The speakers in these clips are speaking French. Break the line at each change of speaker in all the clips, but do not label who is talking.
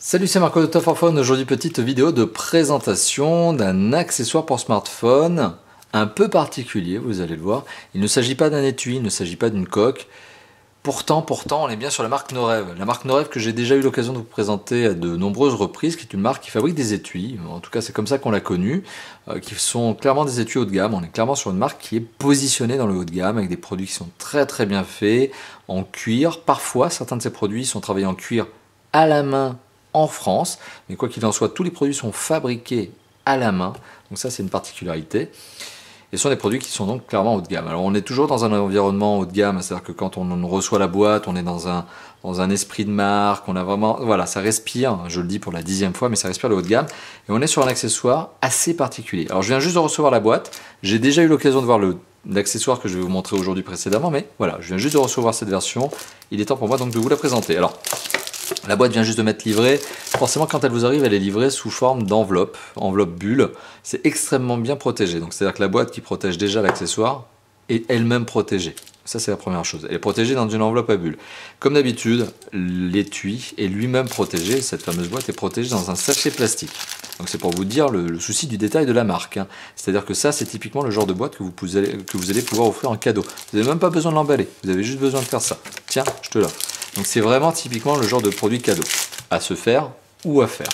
Salut, c'est Marco de Top for Phone. Aujourd'hui, petite vidéo de présentation d'un accessoire pour smartphone un peu particulier, vous allez le voir. Il ne s'agit pas d'un étui, il ne s'agit pas d'une coque. Pourtant, on est bien sur la marque Norev. La marque Norev que j'ai déjà eu l'occasion de vous présenter à de nombreuses reprises, qui est une marque qui fabrique des étuis. En tout cas, c'est comme ça qu'on l'a connue, qui sont clairement des étuis haut de gamme. On est clairement sur une marque qui est positionnée dans le haut de gamme, avec des produits qui sont très très bien faits, en cuir. Parfois, certains de ces produits sont travaillés en cuir à la main, en France, mais quoi qu'il en soit, tous les produits sont fabriqués à la main, donc ça c'est une particularité, et ce sont des produits qui sont donc clairement haut de gamme. Alors on est toujours dans un environnement haut de gamme, c'est-à-dire que quand on reçoit la boîte, on est dans un esprit de marque, on a vraiment, voilà, ça respire, je le dis pour la 10e fois, mais ça respire le haut de gamme, et on est sur un accessoire assez particulier. Alors je viens juste de recevoir la boîte, j'ai déjà eu l'occasion de voir l'accessoire que je vais vous montrer aujourd'hui précédemment, mais voilà, je viens juste de recevoir cette version, il est temps pour moi donc de vous la présenter. Alors, la boîte vient juste de m'être livrée. Forcément, quand elle vous arrive, elle est livrée sous forme d'enveloppe, enveloppe bulle. C'est extrêmement bien protégé. Donc, c'est-à-dire que la boîte qui protège déjà l'accessoire est elle-même protégée. Ça, c'est la première chose. Elle est protégée dans une enveloppe à bulles. Comme d'habitude, l'étui est lui-même protégé. Cette fameuse boîte est protégée dans un sachet plastique. Donc, c'est pour vous dire le souci du détail de la marque. C'est-à-dire que ça, c'est typiquement le genre de boîte que vous allez pouvoir offrir en cadeau. Vous n'avez même pas besoin de l'emballer. Vous avez juste besoin de faire ça. Tiens, je te l'offre. Donc c'est vraiment typiquement le genre de produit cadeau, à se faire ou à faire.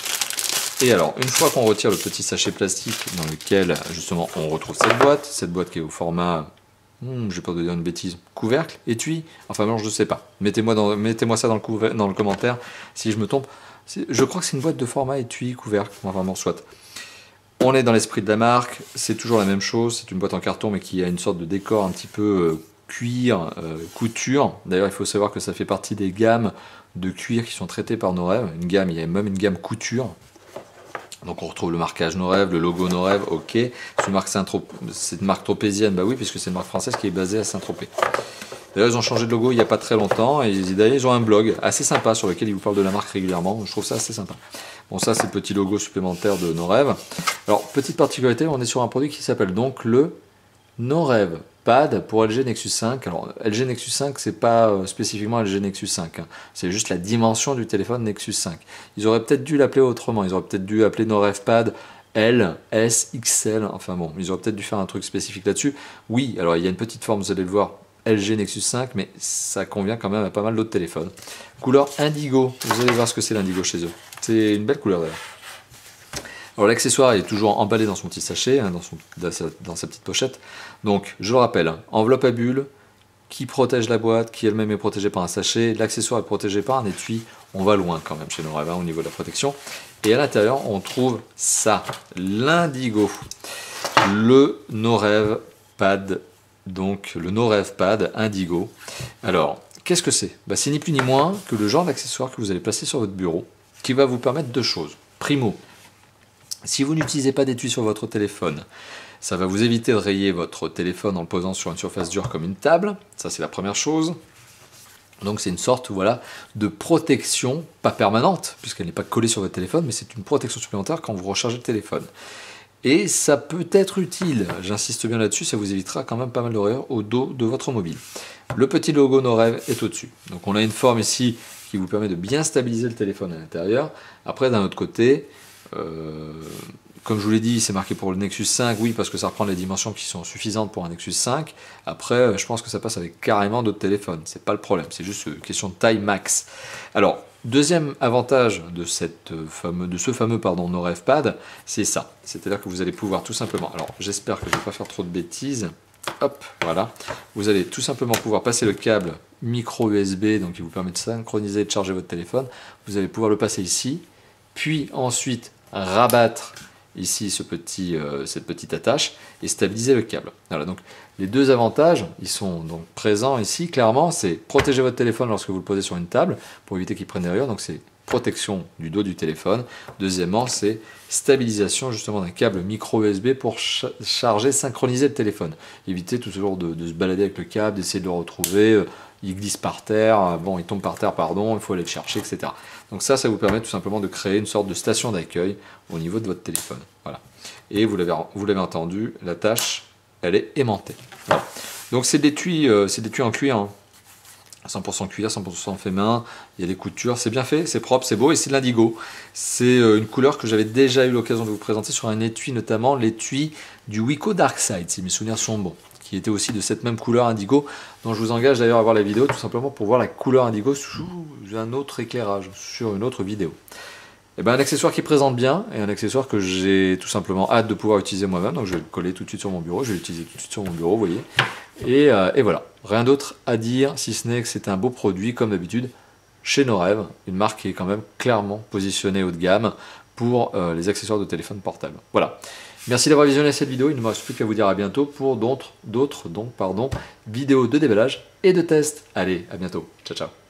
Et alors, une fois qu'on retire le petit sachet plastique dans lequel justement on retrouve cette boîte qui est au format, je vais pas vous dire une bêtise, couvercle, étui, enfin non, je ne sais pas. Mettez-moi ça dans le commentaire si je me trompe. Je crois que c'est une boîte de format étui, couvercle, enfin bon, soit. On est dans l'esprit de la marque, c'est toujours la même chose, c'est une boîte en carton mais qui a une sorte de décor un petit peu cuir, couture. D'ailleurs, il faut savoir que ça fait partie des gammes de cuir qui sont traitées par Norev. Il y a même une gamme couture. Donc on retrouve le marquage Norev, le logo Norev, ok. C'est une marque tropézienne, bah oui, puisque c'est une marque française qui est basée à Saint-Tropez. D'ailleurs, ils ont changé de logo il n'y a pas très longtemps, et d'ailleurs, ils ont un blog assez sympa sur lequel ils vous parlent de la marque régulièrement. Je trouve ça assez sympa. Bon, ça, c'est le petit logo supplémentaire de Norev. Alors, petite particularité, on est sur un produit qui s'appelle donc le Norev Pad pour LG Nexus 5. Alors LG Nexus 5, c'est pas spécifiquement LG Nexus 5, c'est juste la dimension du téléphone Nexus 5. Ils auraient peut-être dû l'appeler autrement, ils auraient peut-être dû appeler Norev Pad L, S, XL, enfin bon, ils auraient peut-être dû faire un truc spécifique là-dessus. Oui, alors il y a une petite forme, vous allez le voir, LG Nexus 5, mais ça convient quand même à pas mal d'autres téléphones. Couleur indigo, vous allez voir ce que c'est l'indigo chez eux. C'est une belle couleur d'ailleurs. Alors l'accessoire est toujours emballé dans son petit sachet, dans sa petite pochette. Donc je le rappelle, enveloppe à bulles qui protège la boîte, qui elle-même est protégée par un sachet. L'accessoire est protégé par un étui. On va loin quand même chez Norev au niveau de la protection. Et à l'intérieur, on trouve ça, l'indigo, le Norev Pad, donc le Norev Pad indigo. Alors, qu'est-ce que c'est? C'est ni plus ni moins que le genre d'accessoire que vous allez placer sur votre bureau, qui va vous permettre deux choses. Primo, si vous n'utilisez pas d'étui sur votre téléphone, ça va vous éviter de rayer votre téléphone en le posant sur une surface dure comme une table. Ça, c'est la première chose. Donc, c'est une sorte de protection, pas permanente, puisqu'elle n'est pas collée sur votre téléphone, mais c'est une protection supplémentaire quand vous rechargez le téléphone. Et ça peut être utile, j'insiste bien là-dessus, ça vous évitera quand même pas mal de rayures au dos de votre mobile. Le petit logo Norev est au-dessus. Donc, on a une forme ici qui vous permet de bien stabiliser le téléphone à l'intérieur. Après, d'un autre côté, comme je vous l'ai dit, c'est marqué pour le Nexus 5, oui, parce que ça reprend les dimensions qui sont suffisantes pour un Nexus 5. Après, je pense que ça passe avec carrément d'autres téléphones, c'est pas le problème, c'est juste une question de taille max. Alors, deuxième avantage de ce fameux Norev Pad, c'est ça, c'est-à-dire que vous allez pouvoir tout simplement, alors j'espère que je ne vais pas faire trop de bêtises, hop, voilà, vous allez tout simplement pouvoir passer le câble micro USB, donc qui vous permet de synchroniser et de charger votre téléphone, vous allez pouvoir le passer ici, puis ensuite rabattre ici cette petite attache et stabiliser le câble. Voilà, donc les deux avantages, ils sont donc présents ici, clairement, c'est protéger votre téléphone lorsque vous le posez sur une table pour éviter qu'il prenne des rayures, donc c'est protection du dos du téléphone. Deuxièmement, c'est stabilisation justement d'un câble micro USB pour charger, synchroniser le téléphone. Éviter toujours de se balader avec le câble, d'essayer de le retrouver, il glisse par terre, bon, il tombe par terre, pardon, il faut aller le chercher, etc. Donc ça vous permet tout simplement de créer une sorte de station d'accueil au niveau de votre téléphone. Voilà. Et vous l'avez entendu, la tâche, elle est aimantée. Voilà. Donc c'est des tuyaux en cuir, hein. 100% cuir, 100% fait main, il y a des coutures, c'est bien fait, c'est propre, c'est beau et c'est de l'indigo. C'est une couleur que j'avais déjà eu l'occasion de vous présenter sur un étui, notamment l'étui du Wiko Darkside, si mes souvenirs sont bons, qui était aussi de cette même couleur indigo, dont je vous engage d'ailleurs à voir la vidéo tout simplement pour voir la couleur indigo sous un autre éclairage, sur une autre vidéo. Et ben, un accessoire qui présente bien et un accessoire que j'ai tout simplement hâte de pouvoir utiliser moi-même, donc je vais le coller tout de suite sur mon bureau, je vais l'utiliser tout de suite sur mon bureau, vous voyez. Et voilà, rien d'autre à dire si ce n'est que c'est un beau produit comme d'habitude chez Norève, une marque qui est quand même clairement positionnée haut de gamme pour les accessoires de téléphone portable. Voilà, merci d'avoir visionné cette vidéo, il ne me reste plus qu'à vous dire à bientôt pour d'autres vidéos de déballage et de tests. Allez, à bientôt, ciao ciao.